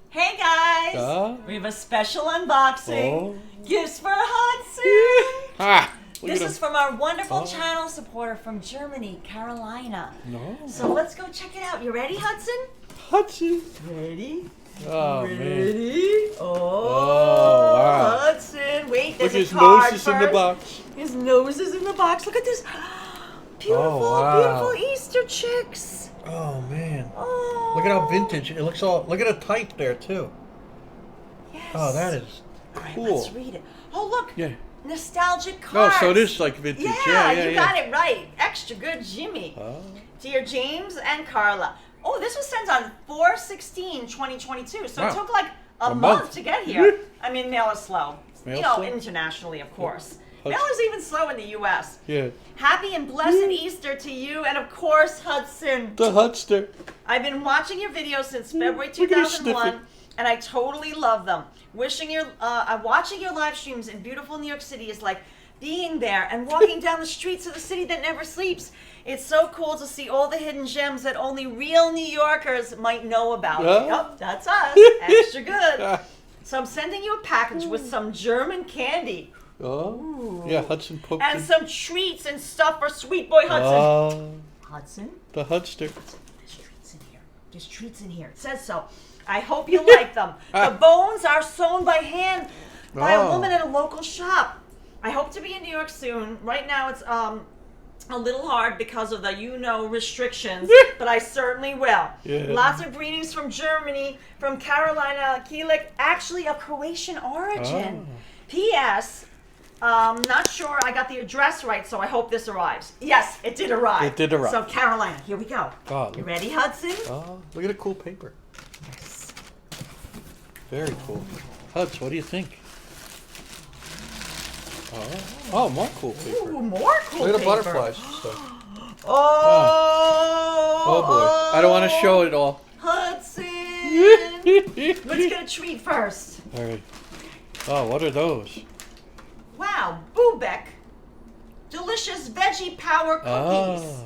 Hey guys! We have a special unboxing. Gifts for Hudson! This is from our wonderful channel supporter from Germany, Karolina. So let's go check it out. You ready, Hudson? Hudson! Ready? Oh, ready? Man. Wow. Hudson! Wait, there's Look, a card his nose is first. in the box. His nose is in the box. Look at this. Beautiful, beautiful Easter chicks. Oh, man. Oh. Look at how vintage. It looks all... Look at the type there, too. Yes. Oh, that is cool. All right, let's read it. Oh, look. Yeah. Nostalgic cards. Oh, so it is like vintage. Yeah, you got it right. Extra good, Jimmy. Oh. Dear James and Karla. Oh, this was sent on 4/16/2022, so it took like a month to get here. I mean, mail is slow. Slow? Internationally, of course. Mail is even slow in the U.S. Yeah. Happy and blessed Easter to you, and of course, Hudson. The Hudster. I've been watching your videos since February 2001, and I totally love them. Watching your live streams in beautiful New York City is like being there and walking down the streets of the city that never sleeps. It's so cool to see all the hidden gems that only real New Yorkers might know about. Yep, that's us. Extra good. So I'm sending you a package with some German candy. Oh, yeah, Hudson poked and some treats and stuff for sweet boy Hudson. Hudson? The Hudster. There's treats in here. There's treats in here. It says so. I hope you like them. The bones are sewn by hand by a woman at a local shop. I hope to be in New York soon. Right now it's a little hard because of the restrictions, but I certainly will. Yeah. Lots of greetings from Germany, from Carolina, Kilik, actually of Croatian origin. P.S. Not sure I got the address right, so I hope this arrives. Yes, it did arrive. It did arrive. So Carolina, here we go. You ready, Hudson? Oh, look at the cool paper. Yes. Very cool. Huds, what do you think? Oh, more cool paper. Ooh, more cool paper. Look at the butterflies and stuff. Oh boy. I don't want to show it all. Hudson! Let's get a treat first. All right. Oh, what are those? Wow, Bubek. Delicious veggie power cookies.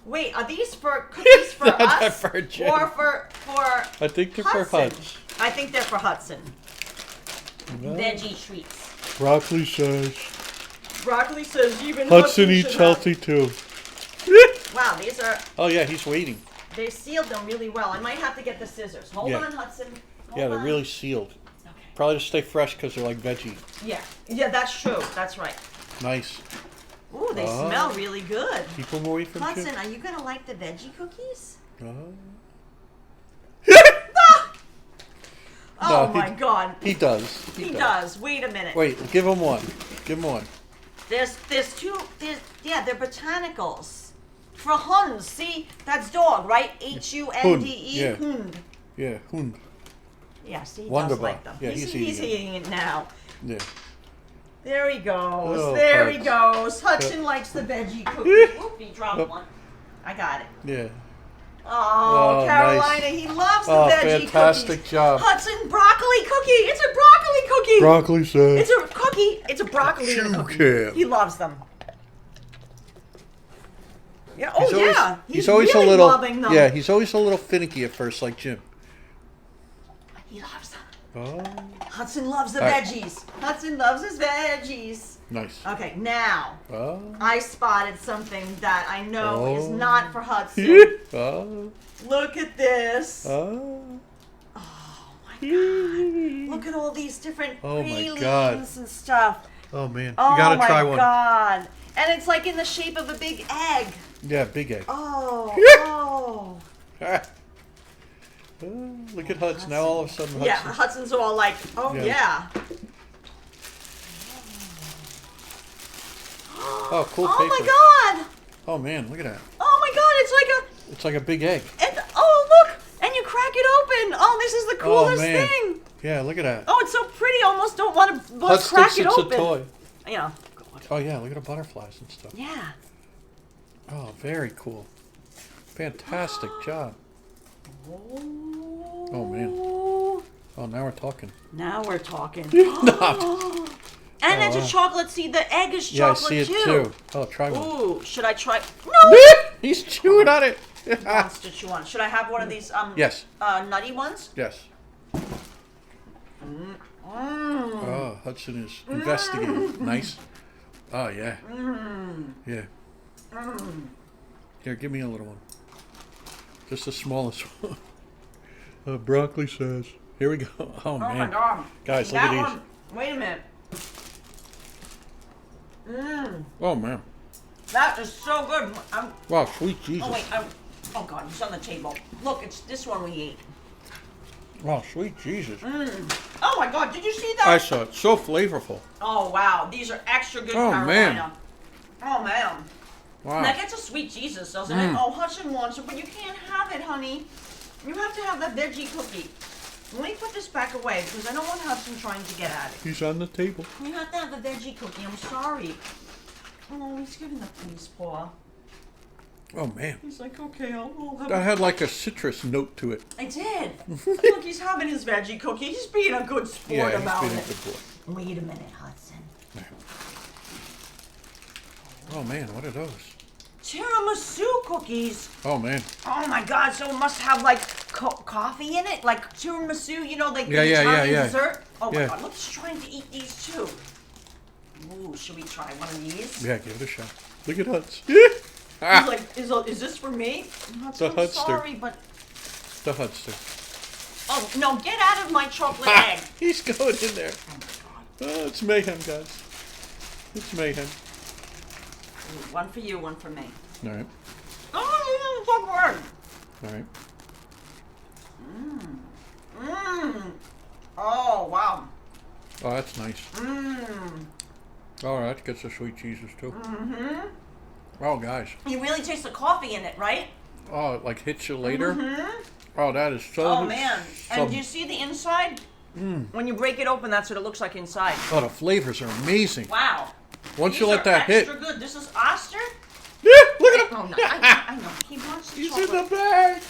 Wait, are these for cookies for us for or for I think they're Hudson? for Huds. I think they're for Hudson. Veggie treats. Broccoli says. Broccoli says even Hudson eats healthy too. Wow, these are... Oh yeah, he's waiting. They sealed them really well. I might have to get the scissors. Hold on, Hudson. They're really sealed. Okay. Probably to stay fresh because they're like veggie. Yeah, that's true. That's right. Nice. Ooh, they smell really good. Keep them away from Hudson, are you going to like the veggie cookies? Oh my God. He does. He does. Wait a minute. Wait, give him one. Give him one. There's two, they're botanicals. For Hund. See, that's dog, right? H-U-N-D-E. Yeah. Hund. Yeah, Hund. Yeah, see, he Wonderful. does like them. Yeah, he's eating it now. Yeah. There he goes. Oh, there he goes. Hudson likes the veggie cookie. Oop, he dropped one. I got it. Yeah. Oh, Carolina, nice. he loves the veggie fantastic cookies. job. Hudson, broccoli cookie. It's a broccoli cookie. Broccoli says. It's a cookie. It's a broccoli cookie. He loves them. Yeah. Oh, He's always really a little loving them. Yeah, he's always a little finicky at first, like Jim. He loves them. Oh. Hudson loves the veggies. Hudson loves his veggies. Nice. Okay, now I spotted something that I know is not for Hudson. Look at this. Oh my God. Look at all these different pralines and stuff. Oh man, you gotta try one. Oh my God. And it's like in the shape of a big egg. Yeah, big egg. Oh. Look at Hudson. Now all of a sudden Hudson. Yeah, Hudson's all like, yeah. Oh, cool paper. Oh my God! Oh man, look at that. Oh my God, it's like a big egg. Oh look! And you crack it open. Oh, this is the coolest thing. Yeah, look at that. Oh, it's so pretty. Almost don't want to crack it open. It's a toy. Yeah. Oh yeah, look at the butterflies and stuff. Yeah. Oh, very cool. Fantastic job. Oh man. Oh, now we're talking. Now we're talking. No. And it's a chocolate seed. The egg is chocolate too. Yeah, I see it too. Oh, try one. Ooh, should I try? No! He's chewing on it. He wants to chew on it. Should I have one of these yes. Nutty ones? Yes. Oh, Hudson is investigating. Nice. Oh, yeah. Yeah. Here, give me a little one. Just the smallest one. Broccoli says. Here we go. Oh, man. my God. Guys, look at these. One, wait a minute. Oh, man. That is so good. Wow, sweet Jesus. Oh, wait. Oh, God, it's on the table. Look, it's this one we ate. Wow, sweet Jesus. Oh, my God, did you see that? I saw it. So flavorful. Oh, wow. These are extra good, Oh, Karolina. man. Oh, man. Wow. That gets a sweet Jesus, doesn't it? Oh, Hudson wants it, but you can't have it, honey. You have to have that veggie cookie. Let me put this back away because I don't want Hudson trying to get at it. He's on the table. You have to have the veggie cookie. I'm sorry. Oh, he's giving the police paw. Oh, man. He's like, okay, I'll have That had like a citrus note to it. I did. Look, he's having his veggie cookie. He's being a good sport Yeah, about he's being it. a good boy. Wait a minute, Hudson. Oh, man, what are those? Tiramisu cookies. Oh, man. Oh my God! So it must have like coffee in it, like tiramisu. You know, like the Yeah. Italian dessert. Oh Yeah. my God! Look, he's trying to eat these too. Ooh, should we try one of these? Yeah, give it a shot. Look at Huds. He's like, is this for me? The I'm Hudster. sorry, but The Hudster. oh no! Get out of my chocolate egg. He's going in there. Oh my God! Oh, it's mayhem, guys. It's mayhem. Ooh, one for you, one for me. All right. Oh, this is so good. All right. Oh wow. Oh, that's nice. Oh, that gets the sweet Jesus, too. Oh, guys. You really taste the coffee in it, right? Oh, it like hits you later. Oh, that is so. Oh man! so- And do you see the inside? When you break it open, that's what it looks like inside. Oh, the flavors are amazing. Wow! Once These you let are that hit. extra good. This is Oster. Yeah, look at him. Oh no! I know. He wants the He's chocolate. in the bag.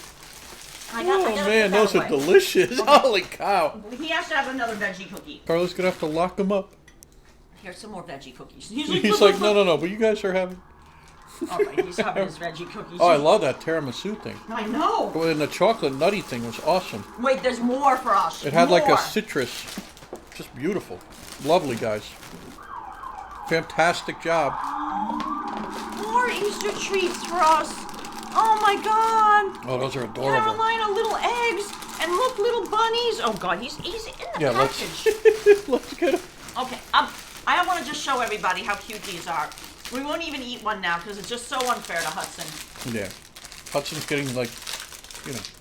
I Oh, gotta man, put those that are away. delicious. Holy cow. He has to have another veggie cookie. Carla's going to have to lock them up. Here's some more veggie cookies. He's like, no, but you guys are having. All right, he's having his veggie cookies. Oh, I love that tiramisu thing. I know. Well, and the chocolate nutty thing was awesome. Wait, there's more for us. It had like a More. citrus. Just beautiful. Lovely, guys. Fantastic job. More Easter treats for us. Oh my God. Oh, those are adorable. Karolina, little eggs, and look, little bunnies. Oh God, he's in the Yeah, package. let's get it. Okay, I want to just show everybody how cute these are. We won't even eat one now because it's just so unfair to Hudson. Yeah. Hudson's getting like,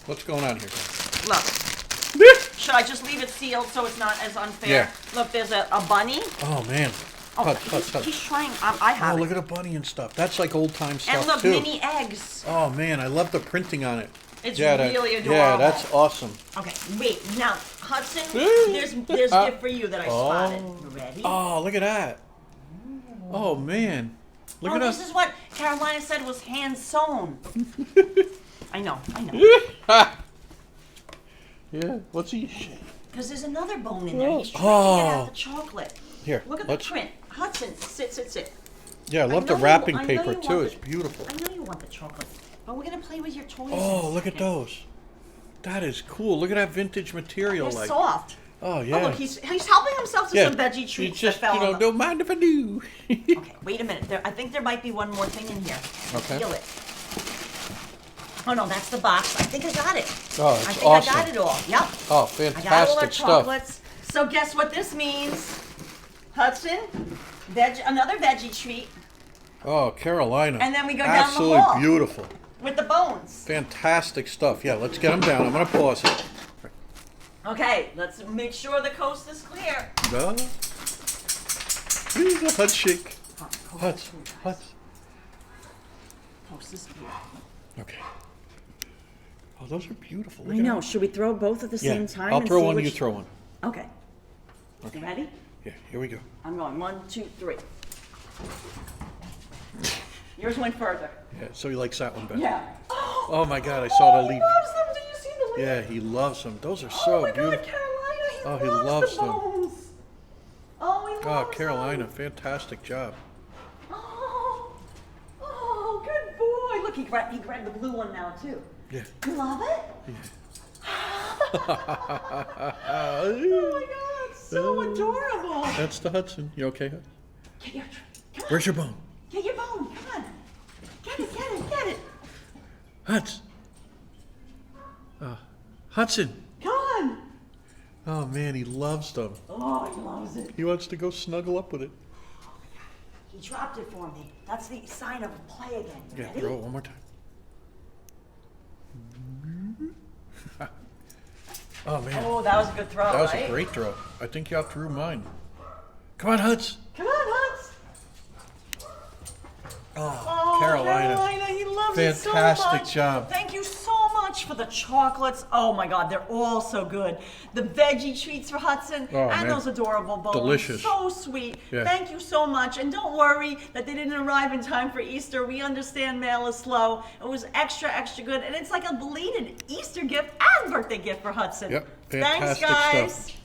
what's going on here, guys? Look, should I just leave it sealed so it's not as unfair? Yeah. Look, there's a bunny. Oh, man. Oh, Huds. he's trying. I have Oh, it. look at a bunny and stuff. That's like old time stuff, And look, too. mini eggs. Oh, man, I love the printing on it. It's Yeah, really adorable. Yeah, that's awesome. Okay, wait. Now, Hudson, there's a gift for you that I spotted. You ready? Oh, look at that. Oh, man. Look at this us. is what Karolina said was hand sewn. I know. Yeah, what's he? Because there's another bone in there. He's trying to get out the chocolate. Here, Look at the print. Hudson, sit. Yeah, I love the know wrapping I know paper, you too. want It's beautiful. I know you want the chocolate, but we're going to play with your toys. Oh, in a look at second. those. That is cool. Look at that vintage material. They're like. soft. Oh, yeah. Oh, look, he's helping himself to some veggie treats It's just, that fell on the... don't mind if I do. Okay, wait a minute. I think there might be one more thing in here. Okay. Feel it. Oh, no, that's the box. I think I got it. Oh, it's I think awesome. I got it all. Yep. Oh, I got all our fantastic stuff. chocolates. So guess what this means? Hudson, another veggie treat Oh, Karolina. And then we go down the Absolutely hall. beautiful. with the bones. Fantastic stuff. Yeah, let's get them down. I'm going to pause it. Okay, let's make sure the coast is clear. Duh. Please, a hut shake. Hut. Coast is clear. Okay. Oh, those are beautiful. I Look at know. them. Should we throw both at the Yeah, same time? I'll and throw see one, which... you throw one. Okay. You ready? Yeah, here we go. I'm going 1, 2, 3. Yours went further. Yeah, so he likes that one better. Yeah. Oh my God, I saw the He leaf. loves them. Did you see the leaf? Yeah, he loves them. Those are Oh so my God, beautiful. Karolina, Oh, he loves loves the them. bones. Oh, he Oh, loves Karolina, them. fantastic job. Oh, good boy. Look, he grabbed the blue one now too. Yeah. You love it? Yeah. Oh my God, so adorable. That's the Hudson. You okay? Get your treat. Come on. Where's your bone? Get your bone. Come on. Get it, get it, get it. Hudson. Hudson. Come on. Oh man, he loves them. Oh, he loves it. He wants to go snuggle up with it. He dropped it for me. That's the sign of play again. You Yeah, ready? throw it one more time. Oh man, Oh, that was a good throw, that was right? a great throw. I think you outthrew mine. Come on, Huds. Come on, Huds. Oh, Karolina. He loves it so Fantastic much. job. Thank you so much for the chocolates. Oh my God, they're all so good. The veggie treats for Hudson Oh, and man. those adorable bones. Delicious. So sweet. Yeah. Thank you so much. And don't worry that they didn't arrive in time for Easter. We understand mail is slow. It was extra, extra good. And it's like a belated Easter gift and birthday gift for Hudson. Yep, Thanks, fantastic guys. stuff.